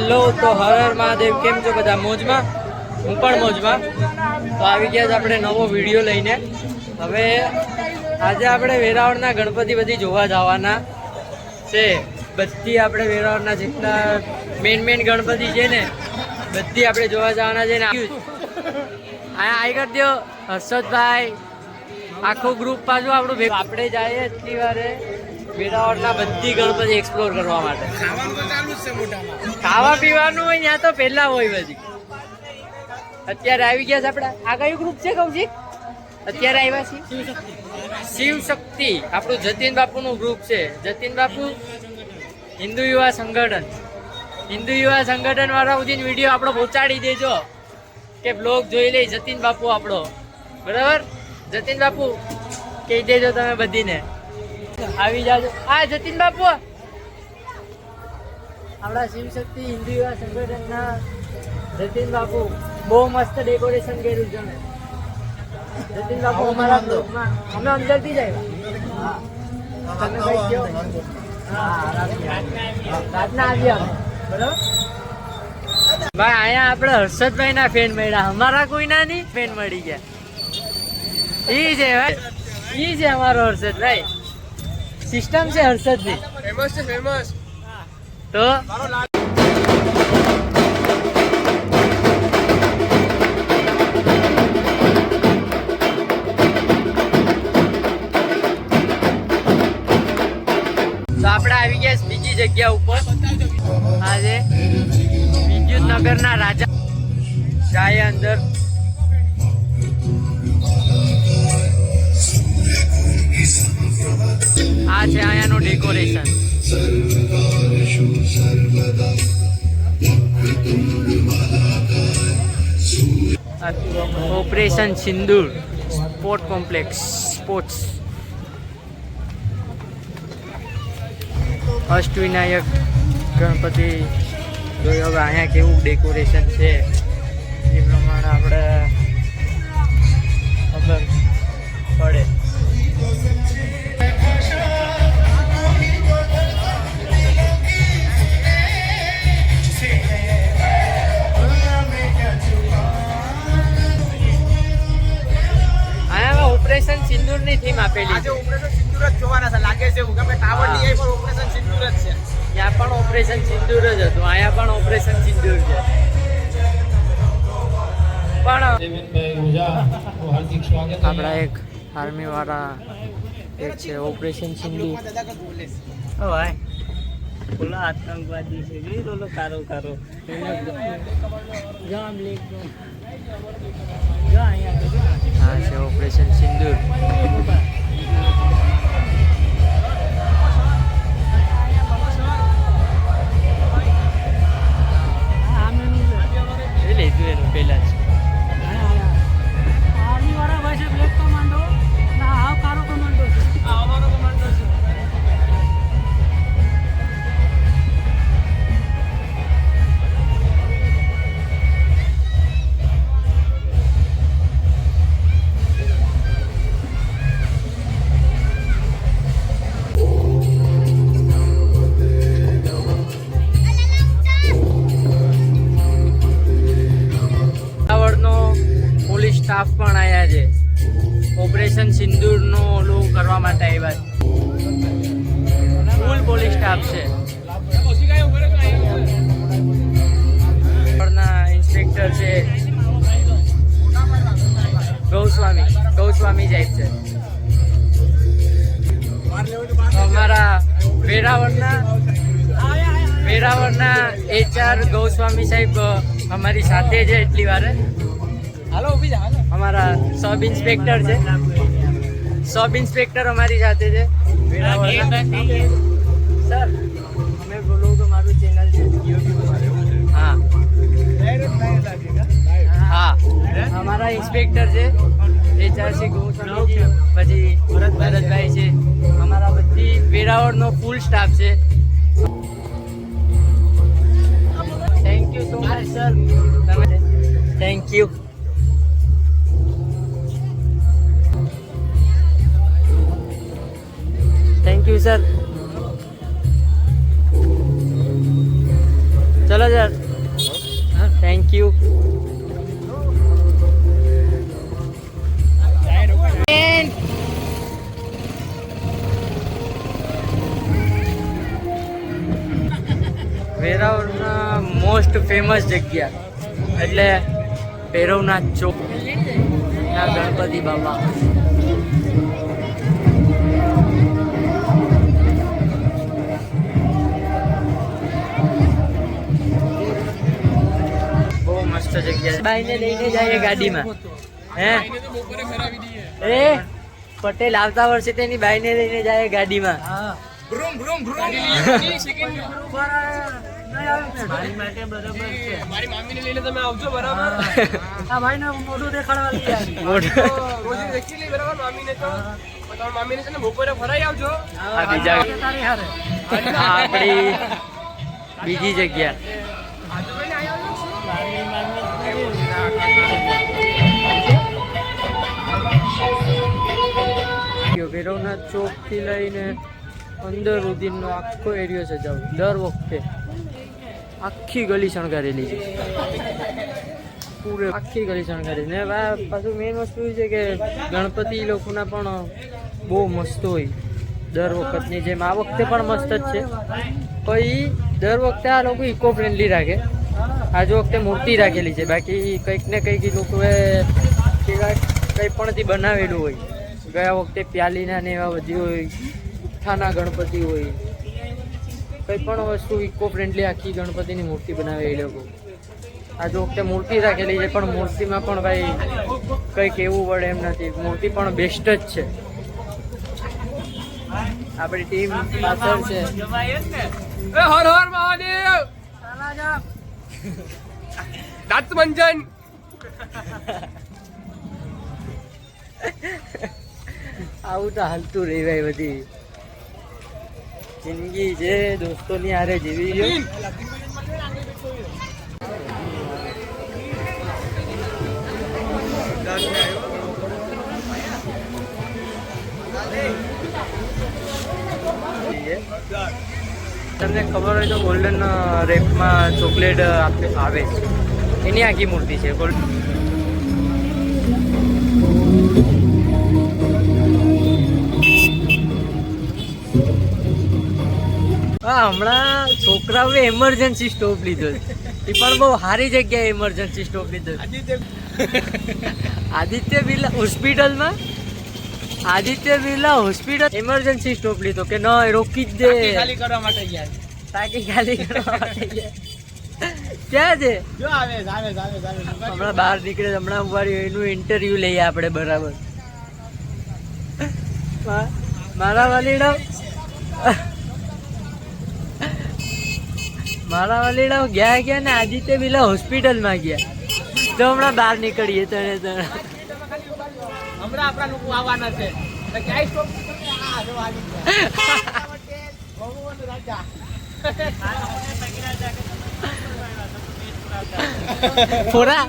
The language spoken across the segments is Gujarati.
હેલો, તો હર હર મહાદેવ. કેમ છો બધા? મોજમાં? હું પણ મોજમાં. તો આવી ગયા આપણે નવો વિડીયો લઈને. હવે આજે આપણે વેરાવળના ગણપતિ બધી જોવા જવાના છે. બધી આપણે વેરાવળના જેટલા મેન ગણપતિ છે ને બધી આપણે જોવા જવાના છે ને. અહીંયા આવી કરી દો હર્ષદભાઈ, આખું ગ્રુપ પાછું આપણું. આપણે જઈએ એટલી વારે વેરાવળના બધી ગણપતિ એક્સપ્લોર કરવા માટે. ખાવા પીવાનું હોય ત્યાં તો પહેલા હોય બધી. અત્યારે આવી ગયા છે આપણે. આ કયું ગ્રુપ છે કૌશિક? અત્યારે આવ્યા છીએ શિવ શક્તિ, આપણું જતીન બાપુનું ગ્રુપ છે. જતીન બાપુ હિન્દુ યુવા સંગઠન, હિન્દુ યુવા સંગઠન વાળા સુધી વિડીયો આપણો પહોંચાડી દેજો કે બ્લોગ જોઈ લે જતીન બાપુ આપણો. બરાબર? જતીન બાપુ કહી દેજો તમે બધીને. આવી જાજો. હા જતીન બાપુ, આપણા શિવશક્તિ હિન્દુ યુવા સંગઠનના જતીન બાપુ બહુ મસ્ત ડેકોરેશન કર્યું છે. જતીન બાપુ અમારા બ્લોગમાં અમે અંદરથી જ આવ્યા. તમે કઈ કહો? રાતના આવ્યા બરાબર. ભાઈ અહીંયા આપણે હર્ષદભાઈ ના ફેન મળ્યા, અમારા કોઈના નહીં ફેન મળી ગયા. ઈ છે ભાઈ, ઈ છે અમારો હર્ષદભાઈ. સિસ્ટમ છે હર્ષદની, ફેમસ છે ફેમસ. તો આપણે આવી ગયા બીજી જગ્યા ઉપર. આજે વિદ્યુતનગરના રાજા જાય અંદર. આ છે અહીંયાનું ડેકોરેશન. ઓપરેશન સિંદૂર sport complex sports. Ashtavinayak Ganpati જોયો. હવે અહીંયા કેવું ડેકોરેશન છે એ પ્રમાણે આપણે ખબર પડે. અહીંયા ઓપરેશન સિંદૂર ની થીમ આપેલી છે. ઓપરેશન સિંદૂર જ જોવાના છે લાગે છે. ગમે ટાવર ની પણ ઓપરેશન સિંદૂર જ છે. ત્યાં પણ ઓપરેશન સિંદૂર જ હતું, અહીંયા પણ ઓપરેશન સિંદૂર છે. પણ આપણા એક આર્મી વાળા એક છે ઓપરેશન સિંદૂર. ભાઈ બોલા આતંકવાદી છે. જોઈ લો કારો કારો હા છે ઓપરેશન સિંદૂર. લીધું એનું પહેલા જ. સ્ટાફ પણ આવ્યા છે. ઓપરેશન સિંદૂરનો ઓલું કરવા માટે આવ્યા છે. ફૂલ પોલીસ સ્ટાફ છે. ઇન્સ્પેક્ટર છે ગૌસ્વામી સાહેબ છે. અમારા વેરાવળના HR ગૌસ્વામી સાહેબ અમારી સાથે છે એટલી વારે. હાલો ઉભી જા. અમારા સબ ઇન્સ્પેક્ટર છે, સબ ઇન્સ્પેક્ટર અમારી સાથે છે. સર અમે બોલો તો મારું ચેનલ છે. હા હા અમારા ઇન્સ્પેક્ટર છે HRC ગોસ્વામીજી, પછી ભરતભાઈ છે. અમારા બધી વેરાવળનો ફૂલ સ્ટાફ છે. Thank you so much sir. તમે thank you. Thank you sir. ચલો સર. Thank you. વેરાવળના મોસ્ટ ફેમસ જગ્યા એટલે ભૈરવનાથ ચોક ના ગણપતિ બાપા. બહુ મસ્ત જગ્યા. બાઈને લઈને જાય ગાડીમાં. હે એ પટેલ આવતા વર્ષે તેની બાઈને લઈને જાય ગાડીમાં. ભ્રુમ ભ્રુમ ભ્રુમ મારી મામીને લઈને તમે આવજો બરાબર. આ ભાઈને મોઢું દેખાડવા લઈ આવી. રોજ દેખી લઈ બરાબર મામીને તો તમારા મામીને છે ને બપોરે ફરાઈ આવજો. આ બીજા તારી હારે આ આપણી બીજી જગ્યા. ભૈરવનાથ ચોક થી લઈને અંદર સુધીનો આખો એરિયો સજાવ દર વખતે આખી ગલી શણગારેલી છે. પૂરે આખી ગલી શણગારેલી ને પાછું મેઇન વસ્તુ એ છે કે ગણપતિ લોકોના પણ બહુ મસ્ત હોય દર વખતની જેમ. આ વખતે પણ મસ્ત જ છે. પછી દર વખતે આ લોકો ઇકો ફ્રેન્ડલી રાખે. આજ વખતે મૂર્તિ રાખેલી છે. બાકી કંઈક ને કંઈક લોકોએ કંઈ પણથી બનાવેલું હોય. ગયા વખતે પ્યાલીના ને એવા બધી હોય, ઉઠાના ગણપતિ હોય, કંઈ પણ વસ્તુ ઇકો ફ્રેન્ડલી આખી ગણપતિની મૂર્તિ બનાવે એ લોકો. આજ વખતે મૂર્તિ રાખેલી છે પણ મૂર્તિમાં પણ ભાઈ કંઈક એવું વળે એમ નથી. મૂર્તિ પણ બેસ્ટ જ છે. આપણી ટીમ પાછળ છે. હર હર મહાદેવ. દાંત મંજન. આવું તો હાલતું રહી ભાઈ. બધી જિંદગી છે દોસ્તોની હારે જીવી ગયો. તમને ખબર હોય તો ગોલ્ડન રેપમાં ચોકલેટ આવે છે. એની આખી મૂર્તિ છે. હમણાં છોકરાઓએ એમરજન્સી સ્ટોપ લીધો છે. એ પણ બહુ સારી જગ્યાએ એમરજન્સી સ્ટોપ લીધો છે. આદિત્ય બિરલા હોસ્પિટલમાં એમરજન્સી સ્ટોપ લીધો કે ન રોકી જ દે. ખાલી કરવા માટે ગયા. ટાંકી ખાલી કરવા માટે ગયા. ક્યાં છે? જો આવે આવે આવે આવે. હમણાં બહાર નીકળે. હમણાં ઉભારી એનું ઇન્ટરવ્યુ લઈએ આપણે બરાબર. મારા વાલીડા ગયા ને આદિત્ય બિરલા હોસ્પિટલમાં ગયા. તો હમણાં બહાર નીકળીએ તને હમણાં આપણા લોકો આવવાના છે. ક્યાંય સ્ટોપ આ જો આવી ગયા. ભગવાન રાજા. ફોરા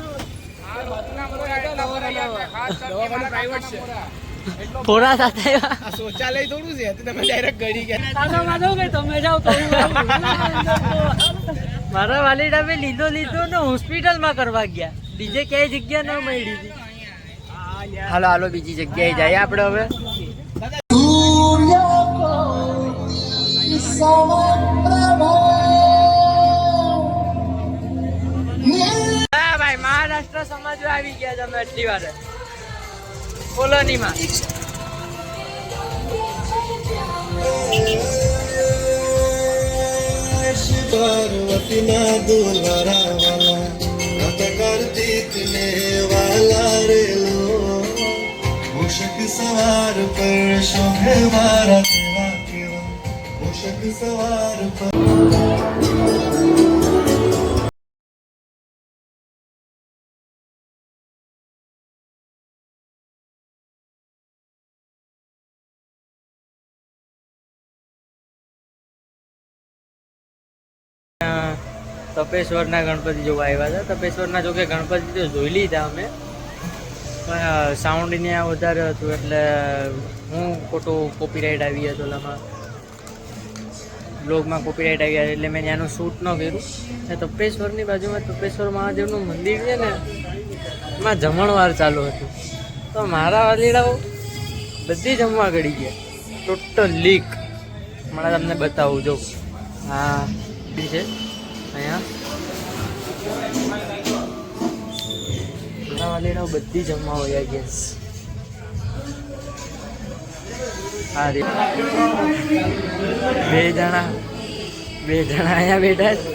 ફોરા સાથે શૌચાલય થોડું છે. તમે ડાયરેક્ટ ગળી ગયા. તમે જાઓ તો મારા વાલીડા મેં લીધો ને હોસ્પિટલમાં કરવા ગયા. બીજે ક્યાંય જગ્યા ન મળી હતી. હાલો બીજી જગ્યાએ જઈએ આપણે હવે. હા ભાઈ, મહારાષ્ટ્ર સમજવા આવી ગયા તમે એટલી વાર કોલોનીમાં. पार्वती ना दुलारा वाला रत कार्तिक ने वाला रे लो मूषक सवार पर शोभे वारा केवा केवा मूषक सवार पर તપેશ્વરના ગણપતિ જોવા આવ્યા હતા. તપેશ્વરના જોકે ગણપતિ તો જોઈ લીધા અમે, પણ સાઉન્ડ ને વધારે હતું એટલે હું ખોટું કોપીરાઇટ આવી હતો. એમાં બ્લોગમાં કોપીરાઇટ આવી ગયા એટલે મેં ત્યાંનું શૂટ ન કર્યું. ને તપેશ્વરની બાજુમાં તપેશ્વર મહાદેવનું મંદિર છે ને એમાં જમણવાર ચાલુ હતું. તો મારા વાલીડાઓ બધી જમવા ગળી ગયા ટોટલ લીક. હમણાં તમને બતાવું જો હા છે અહીંયા મારા વાલીડાઓ બધી જમવા વયા ગયા. હા રે બે જણા અહીંયા બેઠા છે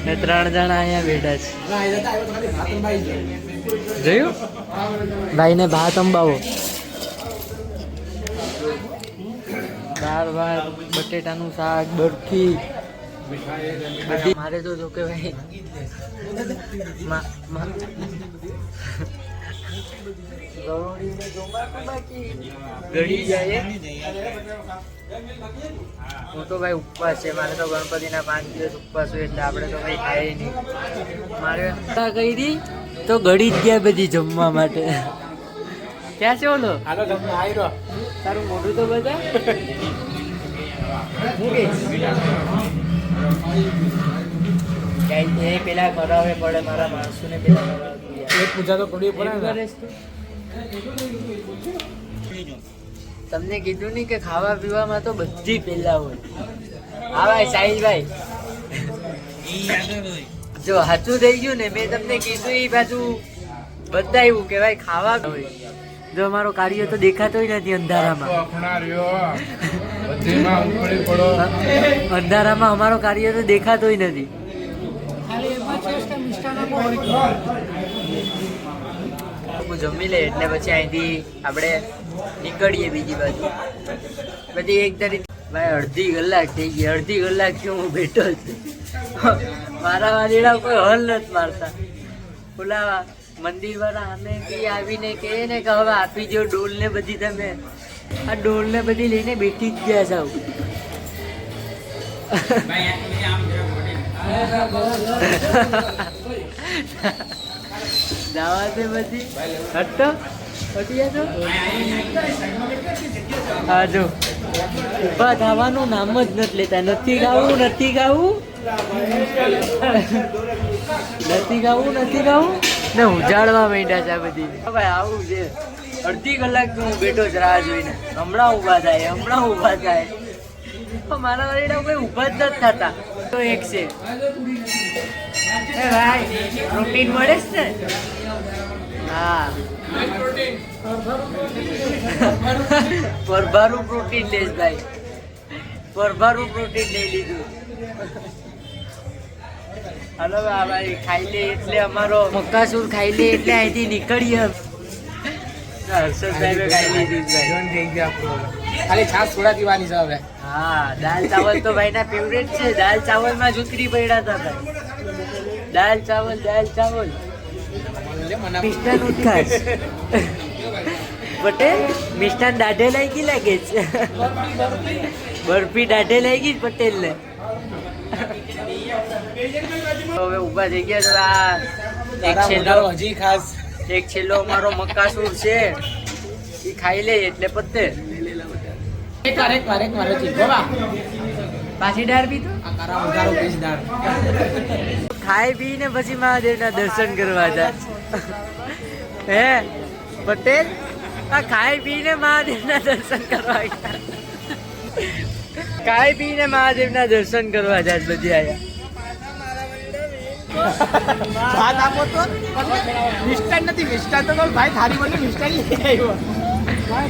ને 3 જણા અહીંયા બેઠા છે. જોયું ભાઈને ભાત અંબાવો. દાળ ભાત બટેટાનું શાક બરફી બધી. મારે તો જો કે ભાઈ ગરોળીને જોવાનું બાકી ગળી જાય. હું તો ભાઈ ઉપવાસ છે. મારે તો ગણપતિના 5 દિવસ ઉપવાસ હોય એટલે આપણે તો ભાઈ ખાય નહીં. મારે કરી તો ગળી જ ગયા બધી જમવા માટે. ક્યાં છે ઓલો? હાલો તમને આયરો તારું મોઢું તો બધા એ પેલા કરાવે પડે મારા માણસોને પેલા કરાવે. એક પૂજા તો કરવી પડે ને. તમને કીધું નહીં કે ખાવા પીવામાં તો બધી પેલા હોય. હા ભાઈ સાહિલભાઈ જો સાચું થઈ ગયું ને મેં તમને કીધું એ પાછું બતાવ્યું કે ભાઈ ખાવા હોય. જો અમારો કાર્ય તો દેખાતો નથી અંધારામાં. અંધારામાં અમારો કાર્ય તો દેખાતો નથી. જમી લે એટલે પછી અહીંથી આપણે નીકળીએ બીજી બાજુ. પછી એક તારીખ ભાઈ અડધી કલાક થઈ ગઈ. અડધી કલાકથી હું બેઠો છું. મારા વાલીડા કોઈ હલ નથી મારતા. ઓલા મંદિર વાળા અમે બી આવીને કહે ને કે હવે આપી દો ડોલ ને બધી. તમે આ ડોલ ને બધી લઈને બેઠી જ ગયા જાવ. જવા દે બધી હટતો હટી હા જો ઊભા થવાનું નામ જ નથી લેતા. નથી ગાવું નથી ગાવું નથી ગાવું નથી ગાવું ને ઉજાડવા માંડ્યા છે આ બધી. ભાઈ આવું છે. અડધી કલાક હું બેઠો જ રાહ જોઈને. હમણાં ઊભા થાય હમણાં ઊભા થાય. મારા વાળીડા કોઈ ઊભા જ નથી થતા. તો એક છે ભાઈ પ્રોટીન મળે છે ને. હા પરભારું પ્રોટીન લેશ ભાઈ. પરભારું પ્રોટીન લઈ લીધું. હાલો ભાઈ ખાઈ લે એટલે અમારો મક્કાસુર ખાઈ લે એટલે અહીંથી નીકળીએ. હર્ષદ સાહેબે ખાઈ લીધું ખાલી છાસ થોડા પીવાની છે હવે. હા દાલ ચાવલ તો ભાઈ ના ફેવરેટ છે. દાલ ચાવલ માં જુતરી પડ્યા હતા ભાઈ. દાલ ચાવલ મિષ્ટાન ઉત્ખાસ પટેલ મિષ્ટાન દાઢે લાગી લાગે છે. બરફી દાઢે લાગી પટેલ ને. હવે ઉભા થઈ ગયા તો આ હજી ખાસ એક છેલ્લો અમારો મક્કાસુર છે એ ખાઈ લે એટલે પતે. એક વાર બાબા પાછી દાળ પી તો આ કારા ઉધારો પીસ દાળ ખાઈ પીને પછી મહાદેવના દર્શન કરવા જાય. હે પટેલ આ ખાઈ પીને મહાદેવના દર્શન કરવા ગયા. ખાઈ પીને મહાદેવના દર્શન કરવા જાય બધી આયા. ભાત આપો તો મિષ્ટાન નથી. મિષ્ટાન તો ભાઈ થાળી મને મિષ્ટાન લઈ આવ્યો.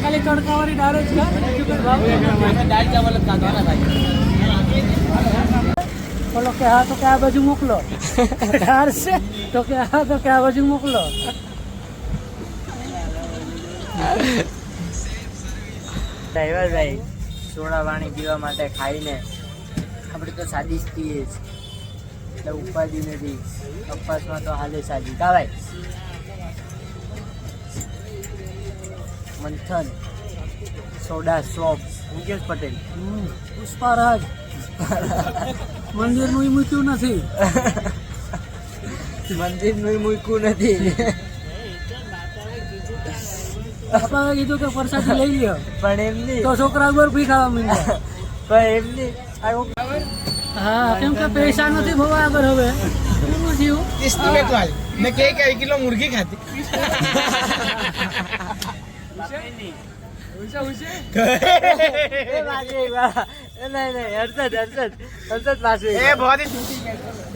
ખાલી તડકાવાળી દાળ જ ખા. દાળ ચાવલ જ ખાધવાના ભાઈ. બોલો કે હા તો કે આ બાજુ મોકલો. દાળ છે તો કે હા તો કે આ બાજુ મોકલો. ડ્રાઈવરભાઈ સોડા પાણી પીવા માટે ખાઈને આપણે તો સાદી જ પીએ છીએ એટલે ઉપાધિ નથી. કપાસમાં તો હાલે સાદી. કા ભાઈ મંથન સોડા શોપ મુકેશ પટેલ પુષ્પારાજ મંદિરનું ઈ મૂક્યું નથી. મંદિરનું મૂક્યું નથી. પપ્પાએ કીધું કે પ્રસાદી લઈ લ્યો પણ એમ નહીં તો છોકરા બરફી ખાવા માંડ્યા. પણ એમ નહીં હા કેમ કે પૈસા નથી બહુ આગળ હવે પૂરું થયું 30 में कॉल मैं के 1 किलो मुर्गी खाती ए बहुत ही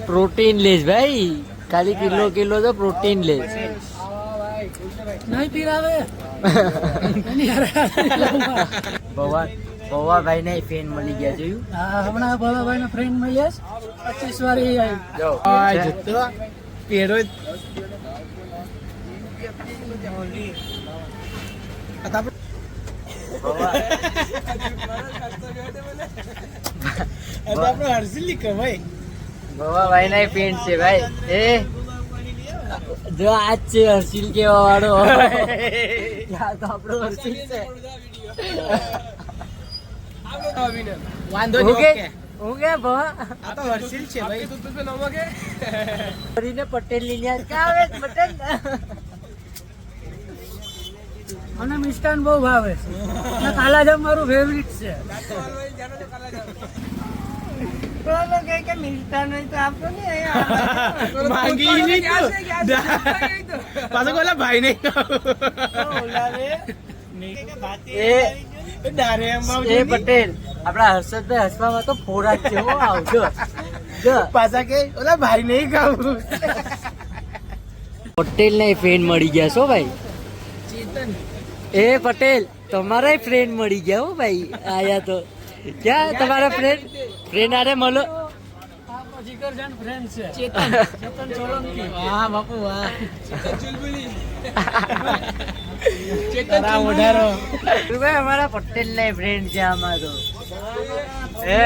પ્રોટીન લેજ ભાઈ, ખાલી કિલો તો પ્રોટીન લેજ. નહીં પીરાવે એની હારે પૌવા ભાઈ ને ફેન મળી ગયા જોયું. હા હમણાં ભવાભાઈ નો ફ્રેન્ડ મળ્યા છે 25 વાર એ આવી જો आ जतो पेरो आता આપણે હર્ષિલ લીક ભાઈ પૌવા ભાઈ ના ફેન છે ભાઈ. એ જો આજ છે હર્ષિલ કેવા વાળો. યાર તો આપણો હર્ષિલ છે. વાંધો હું નહીં કે ઓકે હું કે ભવા આ તો હર્ષિલ છે ભાઈ કરીને પટેલ ની યાદ ક્યાં આવે છે પટેલ. મને મિષ્ટાન બહુ ભાવે છે અને કાલાજામ મારું ફેવરિટ છે. માંગી નહીં તો પાછો કોલા ભાઈ નહીં ડારે એ પટેલ આપડા હર્ષદભાઈ હસવામાં તો ફોરા જ છે. હો આવજો જો પાછા કે ઓલા ભાઈ નહીં ખાવું પટેલ ને ફ્રેન્ડ મળી ગયા છો ભાઈ. ચેતન એ પટેલ તમારા ફ્રેન્ડ મળી ગયા હો ભાઈ. આયા તો ક્યાં તમારા ફ્રેન્ડ આરે મળો. જીગરજાન ફ્રેન્ડ છે ચેતન ચેતન સોલંકી. વાહ બાપુ વાહ ચેતન ઓઢારો ભાઈ અમારા પટેલ ના ફ્રેન્ડ છે આમાં તો. એ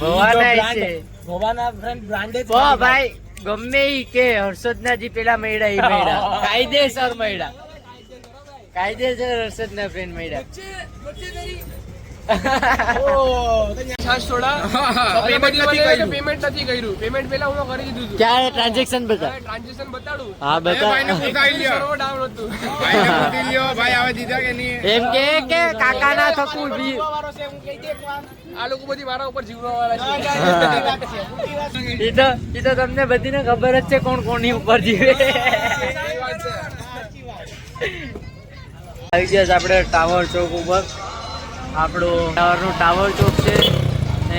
ભવાના છે ગોવાના ફ્રેન્ડ બ્રાન્ડેડ વાહ ભાઈ. ગમે ઈ કે હર્ષદ ના જે પેલા મળ્યા ઈ મળ્યા કાયદેસર મળ્યા. કાયદેસર હર્ષદ ના ફ્રેન્ડ મળ્યા. પેમેન્ટ નથી કર્યું. પેમેન્ટ પેલા હું કરી દીધું હતું. ક્યારે ટ્રાન્ઝેક્શન બતા. ટ્રાન્ઝેક્શન બતાડું. હા બતા. સર્વર ડાઉન હતું. એમ કે કાકા ના થકું બી. આ લોકો બધી મારા ઉપર જીવવા વાળા છે. એ તો તમને બધીને ખબર જ છે કોણ કોની ઉપર જીવે. આવી ગયા છે આપણે ટાવર ચોક ઉપર. આપણો ટાવરનો ટાવર ચોક છે.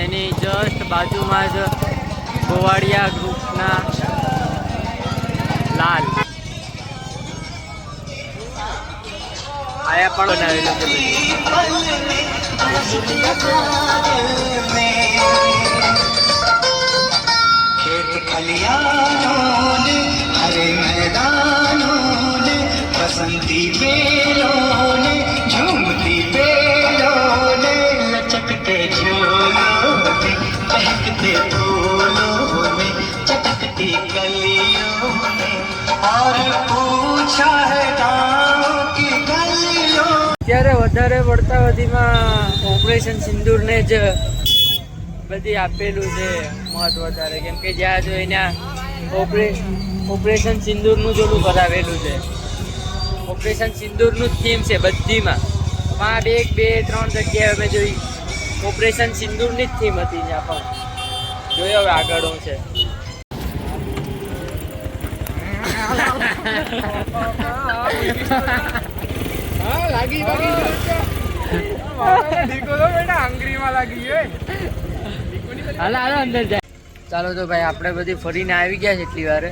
એની જસ્ટ બાજુમાં જ ગોવાડિયા ગ્રુપના લાલ આયા પણ બનાવેલું છે બધું. खेत खलियानों ने हरे मैदानों ने बसंती बेलों ने झूमती बेलों ने लचकते झोलों में महकते फूलों में चटकती कलियों में और पूछा है गाँव की गलियों. અત્યારે વધારે પડતા વધીમાં ઓપરેશન સિંદૂરને જ બધી આપેલું છે મહત્વ વધારે. કેમ કે જ્યાં જો એના ઓપરેશન સિંદૂરનું જ ઓલું કરાવેલું છે. ઓપરેશન સિંદૂરનું જ થીમ છે બધીમાં. માં 1 2 3 જગ્યાએ અમે જોઈ ઓપરેશન સિંદૂરની જ થીમ હતી ત્યાં પણ. જોઈએ હવે આગળ શું છે. હાલો અંદર જાય. ચાલો તો ભાઈ આપણે બધી ફરીને આવી ગયા છે એટલી વારે.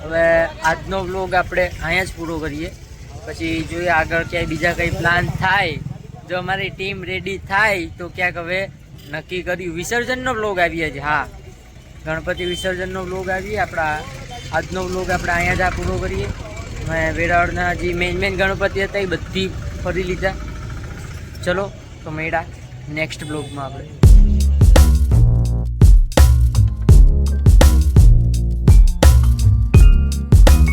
હવે આજનો વ્લોગ આપણે અહીંયા જ પૂરો કરીએ. પછી જોઈએ આગળ ક્યાંય બીજા કંઈ પ્લાન થાય. જો અમારી ટીમ રેડી થાય તો ક્યાંક હવે નક્કી કર્યું વિસર્જનનો વ્લોગ આવીએ છે. હા ગણપતિ વિસર્જનનો વ્લોગ આવીએ. આપણા આજનો વ્લોગ આપણે અહીંયા જ આ પૂરો કરીએ. અમે વેરાવળના જે મેન ગણપતિ હતા એ બધી ફરી લીધા. ચલો તો મળ્યા નેક્સ્ટ વ્લોગમાં આપણે.